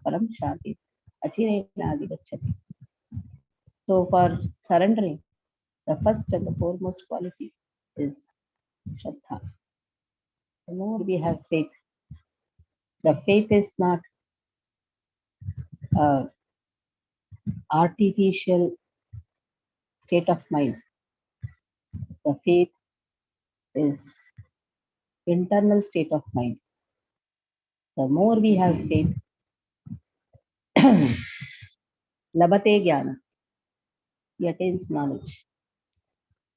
param shanti achirena adivachati. So for surrendering, the first and the foremost quality is Shraddha. The more we have faith, the faith is not uh, artificial state of mind. The faith is internal state of mind. The more we have faith, labate jnana, he attains knowledge.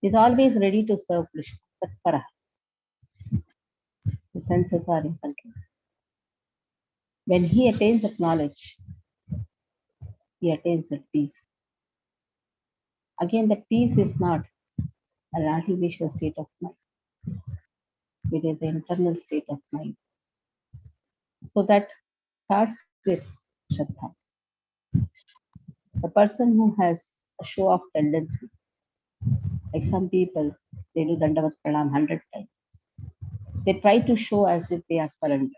He is always ready to serve Krishna. Tatpara. The senses are in control. When he attains that knowledge, he attains that peace. Again, that peace is not an artificial state of mind. It is an internal state of mind. So that starts with Shraddha. The person who has a show of tendency, like some people, they do Dandavat Pranam 100 times. They try to show as if they are surrendered.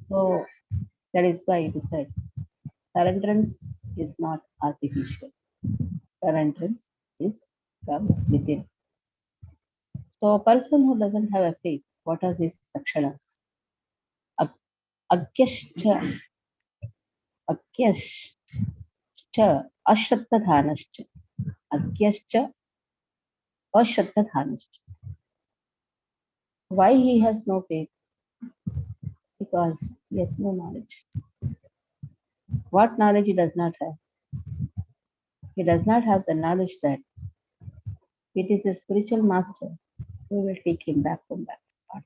So that is why it is said, surrenderance is not artificial. Surrenderance is from within. So a person who doesn't have a faith, what are his lakshanas? Agyascha, agyascha, ashraddhadhanascha, agyascha, ashraddhadhanascha. Why he has no faith? Because he has no knowledge. What knowledge he does not have? He does not have the knowledge that it is a spiritual master who will take him back from that part.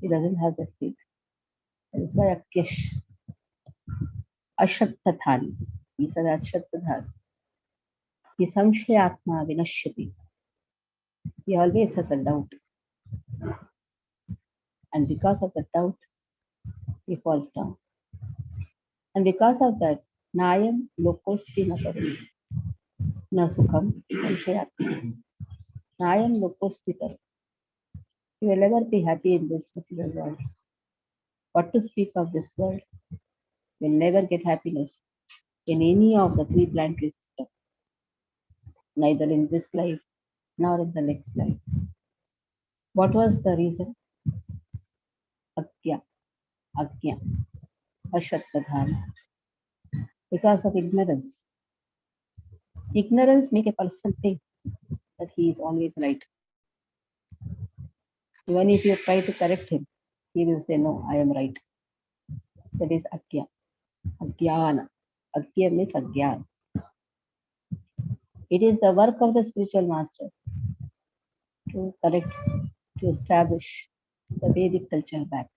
He doesn't have that faith. That is why Akyash, Ashatthathani. He said Ashatthathani. He samshayatma vinashyati. He always has a doubt. And because of the doubt, he falls down. And because of that, Nayam lokosti na paru. Na sukham samshayatma. Nayam lokosti paru. He will never be happy in this material world. What to speak of this world? Will never get happiness in any of the three planetary systems, neither in this life nor in the next life. What was the reason? Agya, Agya, Ashattadhana. Because of ignorance. Ignorance make a person think that he is always right. Even if you try to correct him, he will say, no, I am right. That is Agya, Agyana. Agya means Agyan. It is the work of the spiritual master to correct, to establish the Vedic culture back.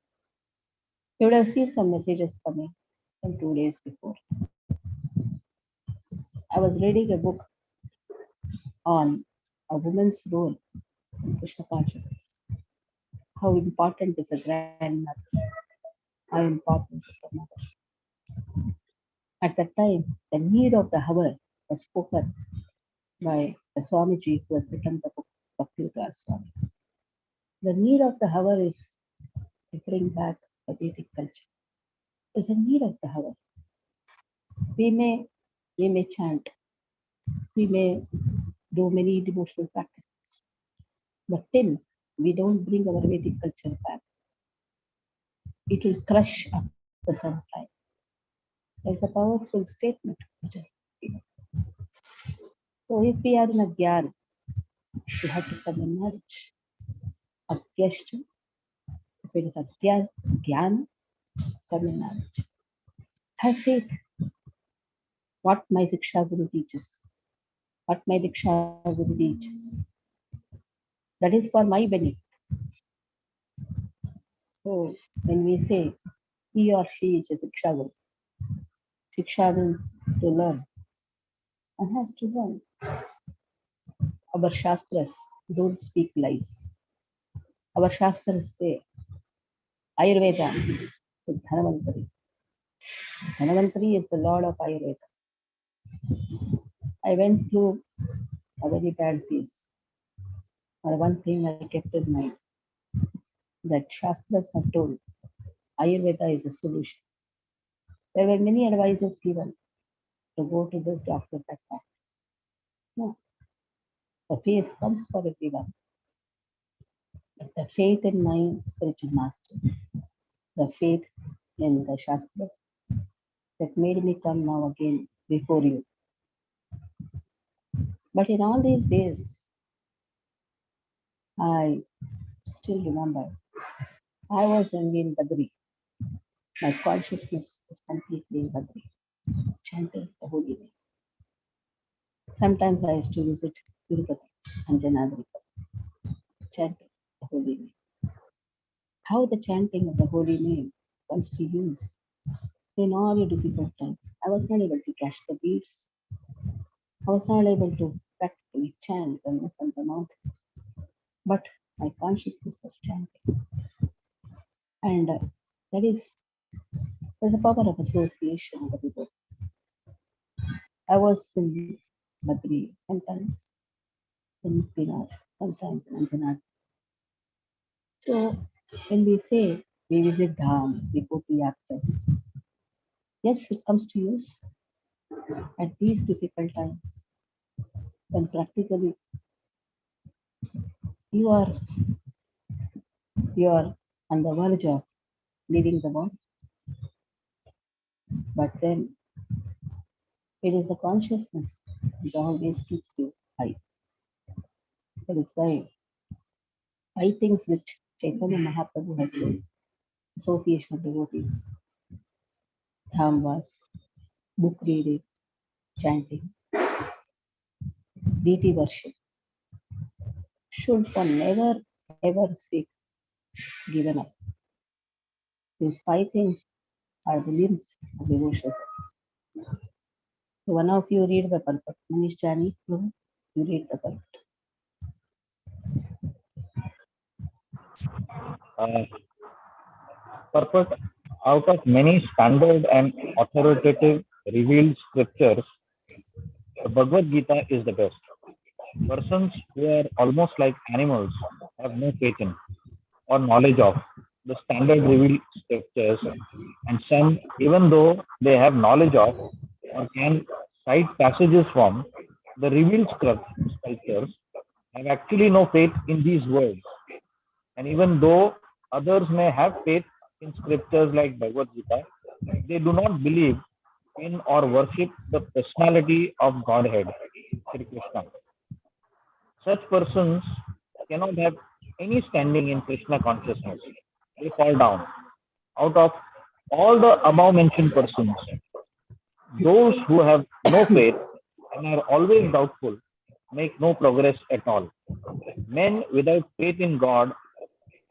You would have seen some messages coming from 2 days before. I was reading a book on a woman's role in Krishna consciousness. How important is a grandmother? How important is a mother? At that time, the need of the hour was spoken by the Swamiji who has written the book Bhakti Swami. The need of the hour is to bring back the Vedic culture. There's a need of the hour. We may chant, we may do many devotional practices, but till we don't bring our Vedic culture back, it will crush after some time. There's a powerful statement which is given. So if we are in a jnana, we have to come in knowledge. Agyashtu, if it is a jnana, come in knowledge. Have faith. What my Diksha Guru teaches, what my Diksha Guru teaches, that is for my benefit. So when we say he or she is a Diksha Guru, Diksha means to learn. One has to learn. Our Shastras don't speak lies. Our Shastras say Ayurveda is Dhanavantari. Dhanavantari is the Lord of Ayurveda. I went through a very bad phase. But one thing I kept in mind that Shastras have told Ayurveda is a solution. There were many advices given to go to this doctor, that doctor. No, the phase comes for everyone. But the faith in my spiritual master, the faith in the Shastras that made me come now again before you. But in all these days, I still remember I was in Badri. My consciousness was completely in Badri, chanting the holy name. Sometimes I used to visit Tirupati and Janadri, chanting the holy name. How the chanting of the holy name comes to use in all your difficult times. I was not able to catch the beats. I was not able to practically chant and open the mouth, but my consciousness was chanting. And that is, there's a power of association with the devotees. I was in Badri sometimes, in Pinat, sometimes in Anjanad. So when we say we visit Dham, we go to yatras, yes, it comes to use at these difficult times when practically you are you are on the verge of leaving the world, but then it is the consciousness that always keeps you high. That is why five things which Chaitanya Mahaprabhu has told, association of devotees, dhamvas, book reading, chanting, deity worship, should one never ever seek given up. These five things are the limbs of devotional service. So one of you read the purport. Manish Jani, you read the purport. Uh, Purpose: out of many standard and authoritative revealed scriptures, the Bhagavad Gita is the best. Persons who are almost like animals have no faith in or knowledge of the standard revealed scriptures, and some, even though they have knowledge of or can cite passages from the revealed scriptures, have actually no faith in these words. And even though others may have faith in scriptures like Bhagavad Gita, they do not believe in or worship the personality of Godhead, Sri Krishna. Such persons cannot have any standing in Krishna consciousness. They fall down. Out of all the above mentioned persons, those who have no faith and are always doubtful make no progress at all. Men without faith in God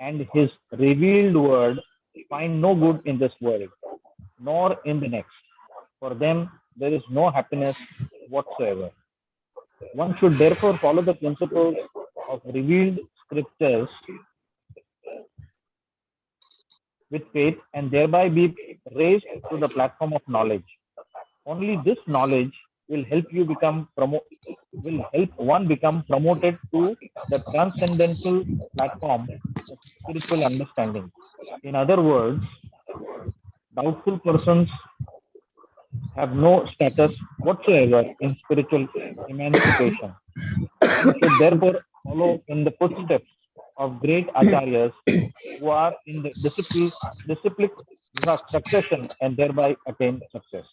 and His revealed word find no good in this world, nor in the next. For them, there is no happiness whatsoever. One should therefore follow the principles of revealed scriptures with faith and thereby be raised to the platform of knowledge. Only this knowledge will help you will help one become promoted to the transcendental platform of spiritual understanding. In other words, doubtful persons have no status whatsoever in spiritual emancipation. One should therefore follow in the footsteps of great acharyas who are in the disciplic succession and thereby attain success.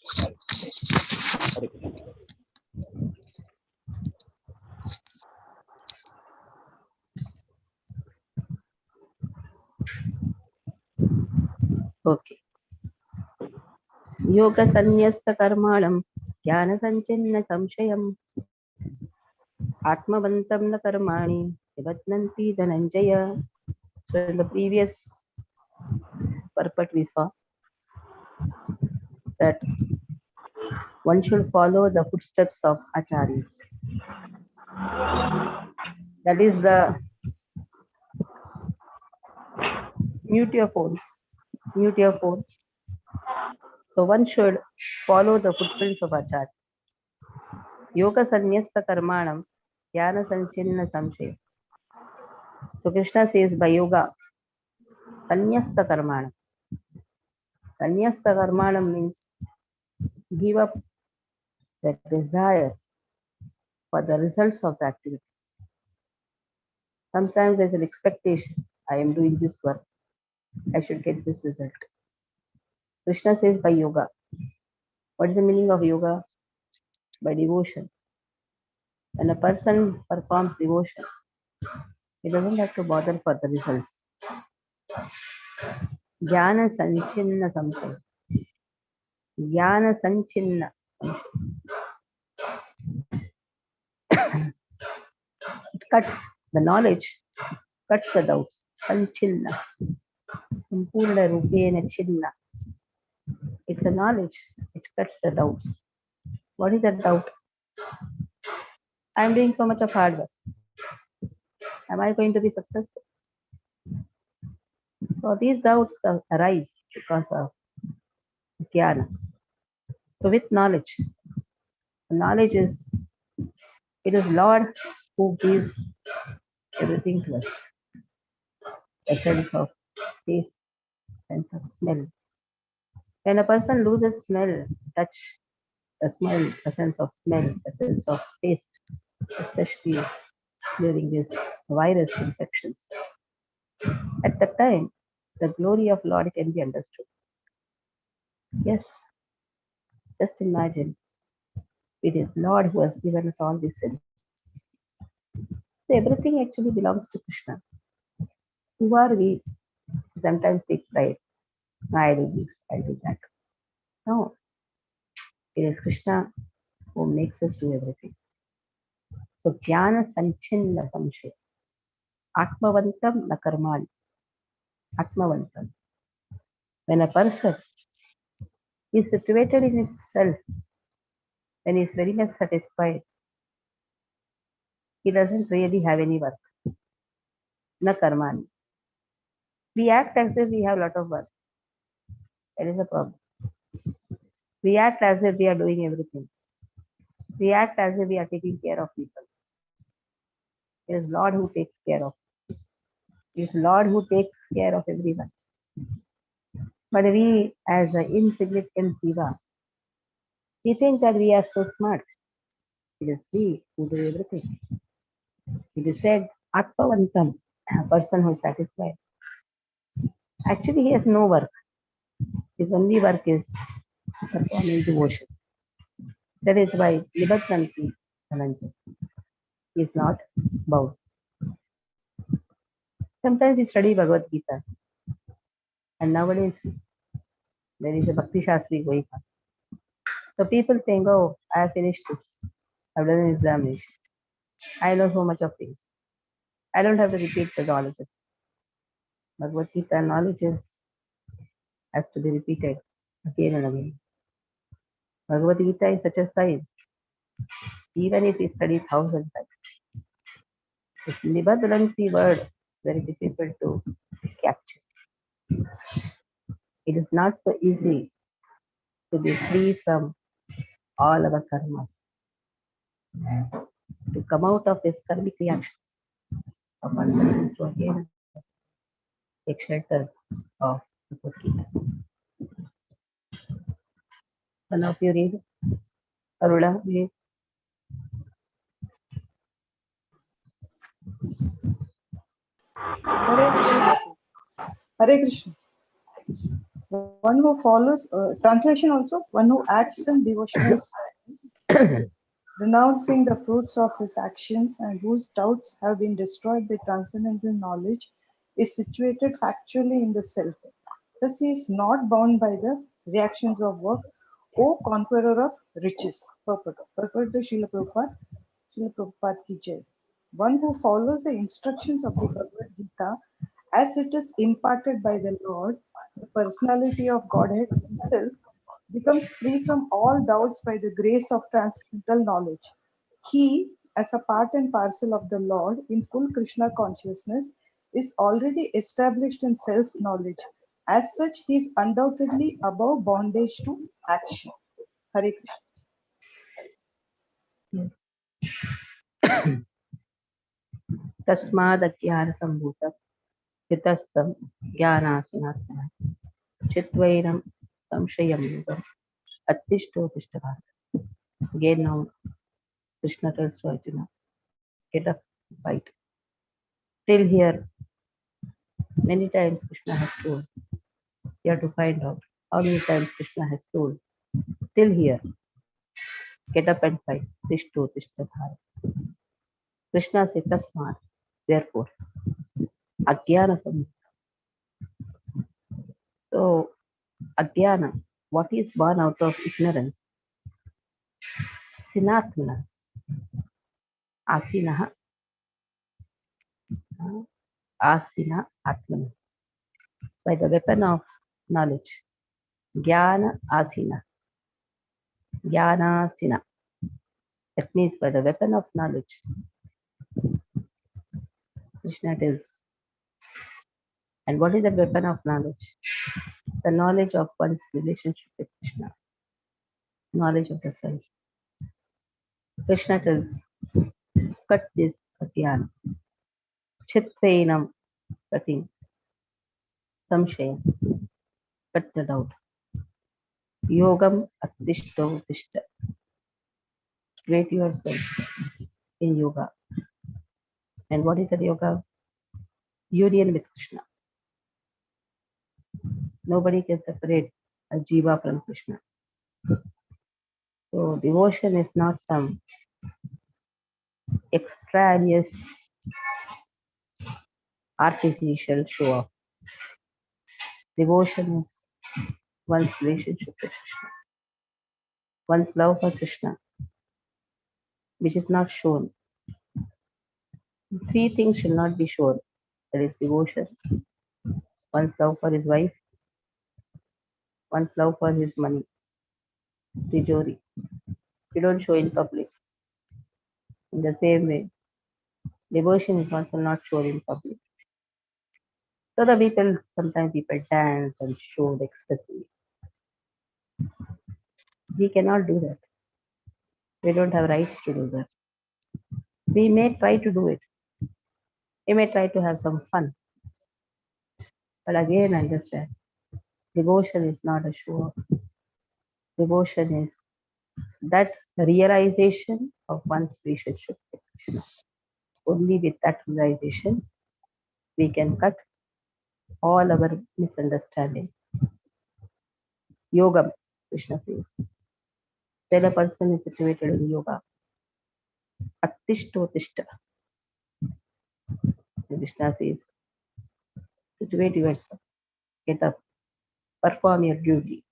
Okay. Yoga Sanyasta Karmalam, Jnana Sanchinna Samshayam, Atmavantam na Karmani, Vivatnanti Dhananjaya. So in the previous purport we saw that one should follow the footsteps of acharyas. That is the mutiophores. So one should follow the footprints of acharyas. Yoga Sanyasta Karmanam, Jnana Sanchinna Samshaya. So Krishna says by yoga, Sanyasta Karmanam. Sanyasta karmanam means give up the desire for the results of the activity. Sometimes there's an expectation. I am doing this work. I should get this result. Krishna says by yoga. What is the meaning of yoga? By devotion. When a person performs devotion, he doesn't have to bother for the results. Jnana sanchinna samshaya. Jnana sanchinna. It cuts the knowledge, cuts the doubts. Sanchinna. Sampurna rupena chinna. It's a knowledge which cuts the doubts. What is a doubt? I am doing so much of hard work. Am I going to be successful? So these doubts arise because of jnana. So with knowledge, knowledge is it is Lord who gives everything to us. A sense of taste, sense of smell. When a person loses smell, touch, the smell, a sense of smell, a sense of taste, especially during these virus infections, at that time, the glory of Lord can be understood. Yes, just imagine it is Lord who has given us all these senses. So everything actually belongs to Krishna. Who are we? Sometimes take pride. I do this, I do that. No, it is Krishna who makes us do everything. So jnana sanchinna samshaya. Atmavantam na karmani. Atmavantam. When a person is situated in his self, when he is very much satisfied, he doesn't really have any work. Na karmani. We act as if we have a lot of work. That is a problem. We act as if we are doing everything. We act as if we are taking care of people. It is Lord who takes care of. It is Lord who takes care of everyone. But we, as an insignificant jiva, we think that we are so smart. It is we who do everything. It is said, Atmavantam, a person who is satisfied. Actually, he has no work. His only work is performing devotion. That is why Nibadhanti Dhananjay is not bound. Sometimes we study Bhagavad Gita, and nowadays there is a Bhakti Shastri going on. So people think, oh, I have finished this. I've done an examination. I know so much of things. I don't have to repeat the knowledge. Bhagavad Gita knowledge has to be repeated again and again. Bhagavad Gita is such a science. Even if we study 1,000 times, this Nibadhanti word very difficult to capture. It is not so easy to be free from all our karmas, to come out of this karmic reaction. A person needs to again take shelter of Bhagavad Gita. One of you read, Arula, read. Hare Krishna. Hare Krishna. One who follows, translation also, one who acts in devotional service, renouncing the fruits of his actions and whose doubts have been destroyed by transcendental knowledge, is situated factually in the self. Thus, he is not bound by the reactions of work, O conqueror of riches. Purport to Srila Prabhupada ki jai. One who follows the instructions of the Bhagavad Gita as it is imparted by the Lord, the personality of Godhead himself, becomes free from all doubts by the grace of transcendental knowledge. He, as a part and parcel of the Lord in full Krishna consciousness, is already established in self-knowledge. As such, he is undoubtedly above bondage to action. Hare Krishna. Yes. Tasmadakhyana sambhuta hitastam jnanasyanatmana chitvainam Samshayam Yogam Attishto Tishtava. Again now Krishna tells to Arjuna, get up, fight. Till here, many times Krishna has told, you have to find out how many times Krishna has told. Till here, get up and fight. Tishto Tishtava. Krishna said, Tasmat, therefore, Ajnana Samyutta. So, Ajnana, what is born out of ignorance? Sinatmana, Asinaha, Asina Atmana. By the weapon of knowledge. Jnana Asina. Jnanasina. That means by the weapon of knowledge. Krishna tells. And what is the weapon of knowledge? The knowledge of one's relationship with Krishna. Knowledge of the self. Krishna tells, cut this Ajnana. Chitrainam cutting. Samshayam. Cut the doubt. Yogam Attishto Tishta. Create yourself in yoga. And what is that yoga? Union with Krishna. Nobody can separate a jiva from Krishna. So devotion is not some extraneous artificial show off. Devotion is one's relationship with Krishna, one's love for Krishna, which is not shown. Three things should not be shown. That is devotion, one's love for his wife, one's love for his money, tijori. You don't show in public. In the same way, devotion is also not shown in public. So the people, sometimes people dance and show the ecstasy. We cannot do that. We don't have rights to do that. We may try to do it. We may try to have some fun. But again, understand, devotion is not a show. Devotion is that realization of one's relationship with Krishna. Only with that realization, we can cut all our misunderstanding. Yoga, Krishna says. When a person is situated in yoga, Attishto Tishta. Krishna says, situate yourself, get up, perform your duty.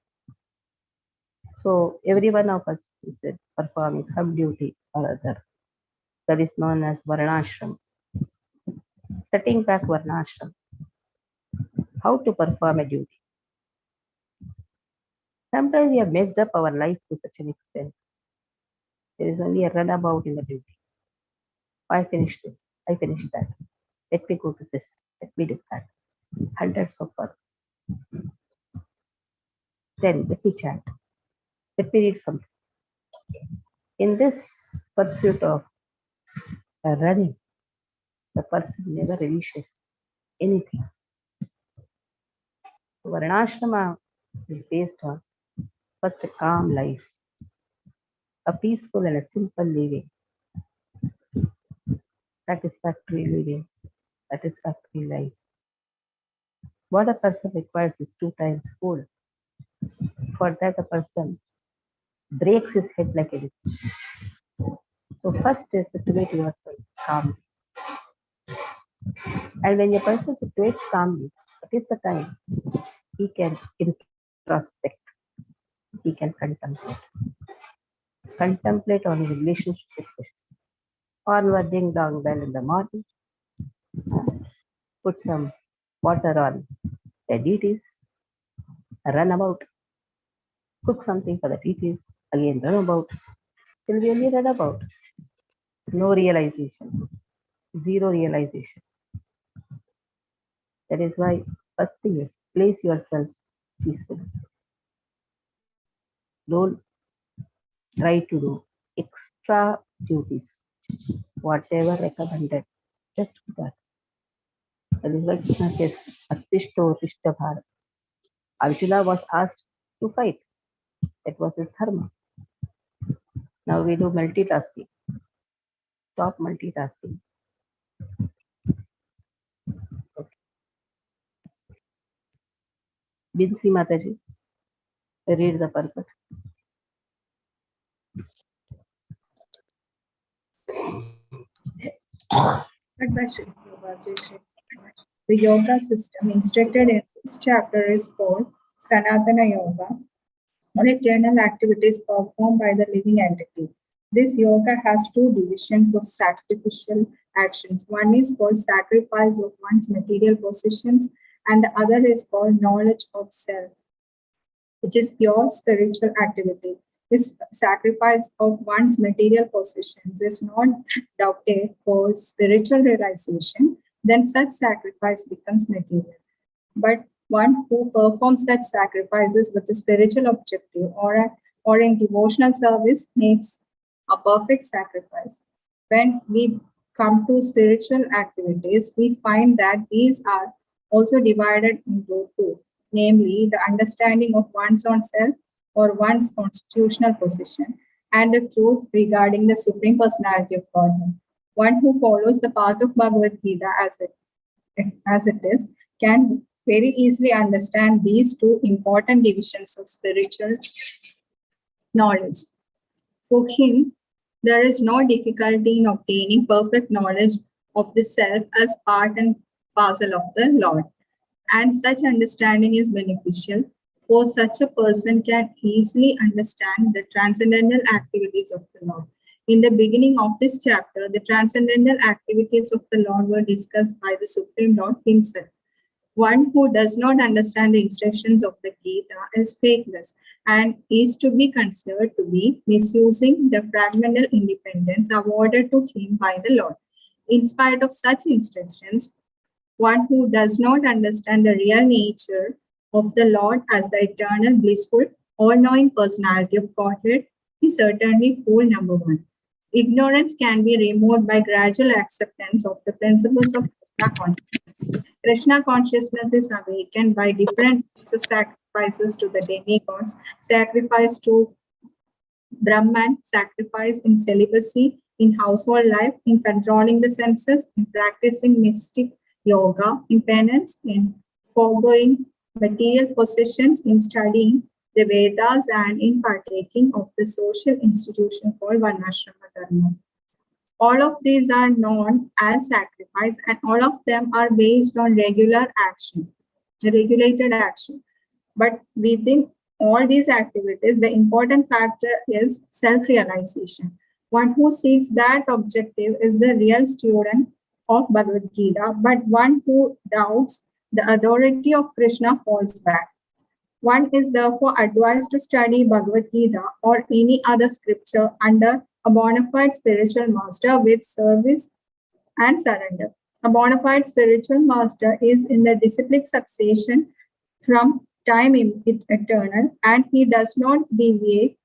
So every one of us is performing some duty or other. That is known as Varnashram. Setting back Varnashram. How to perform a duty. Sometimes we have messed up our life to such an extent. There is only a runabout in the duty. I finished this. I finished that. Let me go to this. Let me do that. Hundreds of work. Then let me chant. Let me read something. In this pursuit of running, the person never reaches anything. Varnashrama is based on first a calm life, a peaceful and a simple living, satisfactory living, satisfactory life. What a person requires is 2 times food. For that, a person breaks his head like anything. So first is situate yourself calmly. And when a person situates calmly, that is the time he can introspect, he can contemplate. Contemplate on his relationship with Krishna. Onward ding dong bell in the morning, put some water on the deities, run about, cook something for the deities, again run about, till we only run about. No realization, zero realization. That is why first thing is place yourself peacefully. Don't try to do extra duties, whatever recommended, just do that. That is why Krishna says, Attishto Tishta Bharat. Arjuna was asked, to fight. That was his dharma. Now we do multitasking. Stop multitasking. Okay. Binsi Mataji, read the purport. The yoga system instructed in this chapter is called Sanatana Yoga, or eternal activities performed by the living entity. This yoga has two divisions of sacrificial actions. One is called sacrifice of one's material possessions, and the other is called knowledge of self, which is pure spiritual activity. This sacrifice of one's material possessions is not doubted for spiritual realization, then such sacrifice becomes material. But one who performs such sacrifices with a spiritual objective or in devotional service makes a perfect sacrifice. When we come to spiritual activities, we find that these are also divided into two, namely the understanding of one's own self or one's constitutional position, and the truth regarding the Supreme Personality of Godhead. One who follows the path of Bhagavad Gita as it is can very easily understand these two important divisions of spiritual knowledge. For him, there is no difficulty in obtaining perfect knowledge of the self as part and parcel of the Lord. And such understanding is beneficial, for such a person can easily understand the transcendental activities of the Lord. In the beginning of this chapter, the transcendental activities of the Lord were discussed by the Supreme Lord himself. One who does not understand the instructions of the Gita is faithless and is to be considered to be misusing the fragmental independence awarded to him by the Lord. In spite of such instructions, one who does not understand the real nature of the Lord as the eternal, blissful, all-knowing personality of Godhead is certainly fool number one. Ignorance can be removed by gradual acceptance of the principles of Krishna consciousness. Krishna consciousness is awakened by different types of sacrifices to the demigods, sacrifice to Brahman, sacrifice in celibacy, in household life, in controlling the senses, in practicing mystic yoga, in penance, in foregoing material possessions, in studying the Vedas, and in partaking of the social institution called Varnashrama Dharma. All of these are known as sacrifice, and all of them are based on regular action, regulated action. But within all these activities, the important factor is self-realization. One who seeks that objective is the real student of Bhagavad Gita, but one who doubts the authority of Krishna falls back. One is therefore advised to study Bhagavad Gita or any other scripture under a bona fide spiritual master with service and surrender. A bona fide spiritual master is in the disciplic succession from time eternal, and he does not deviate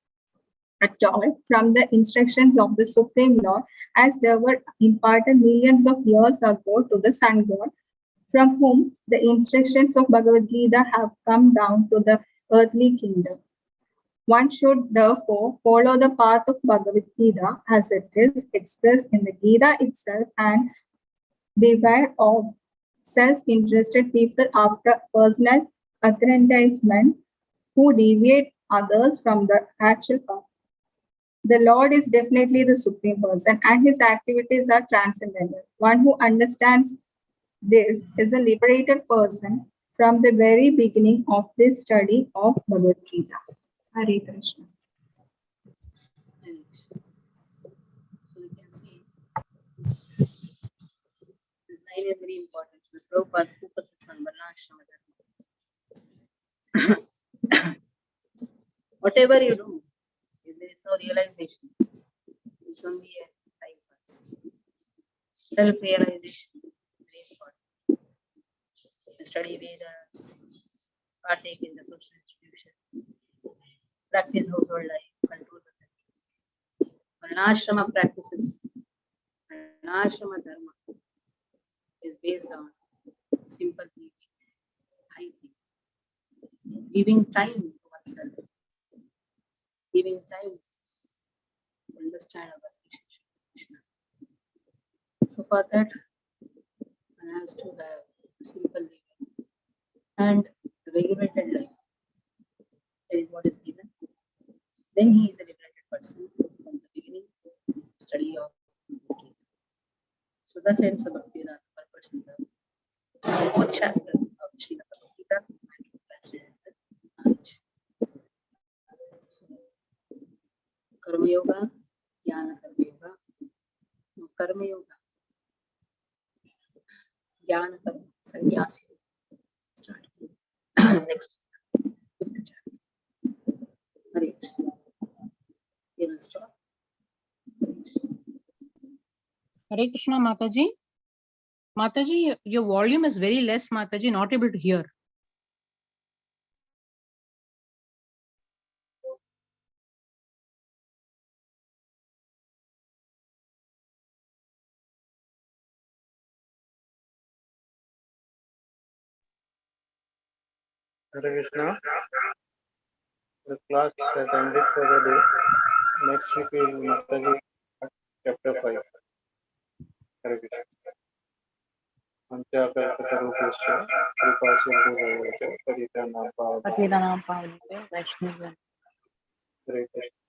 at all from the instructions of the Supreme Lord, as they were imparted millions of years ago to the Sun God, from whom the instructions of Bhagavad Gita have come down to the earthly kingdom. One should therefore follow the path of Bhagavad Gita as it is expressed in the Gita itself and beware of self-interested people after personal aggrandizement who deviate others from the actual path. The Lord is definitely the Supreme Person and his activities are transcendental. One who understands this is a liberated person from the very beginning of this study of Bhagavad Gita. Hare Krishna. So you can see this line is very important. So Prabhupada focuses on Varnashrama Dharma. Whatever you do, if there is no realization, it's only a time pass. Self-realization is very important. You study Vedas, partake in the social institutions, practice household life, control the senses. Varnashrama practices, Varnashrama Dharma is based on simple thinking, high thinking, giving time to oneself, giving time to understand our relationship with Krishna. So for that, one has to have a simple living and regulated life. That is what is given. Then he is a liberated person from the beginning study of Gita. So thus ends the Bhaktivedanta purpose in the fourth chapter of Srila Bhagavad Gita, translated knowledge. So, Karma Yoga, Jnana Karma Yoga, no, Karma Yoga, Jnana Karma, Sannyas Yoga. Start. Next, fifth chapter. Hare Krishna. You will stop. Hare Krishna, Mataji. Mataji, your volume is very less, Mataji, not able to hear. Hare Krishna. The class has ended for the day. Next week we will Mataji chapter 5. Hare Krishna. Antyakalpatarubhyascha kripasindhubhayascha paritanam pavane. Patidanam Pavanite, Vaishnava. Hare Krishna.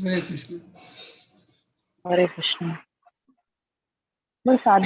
Hare Krishna. Hare Krishna. बस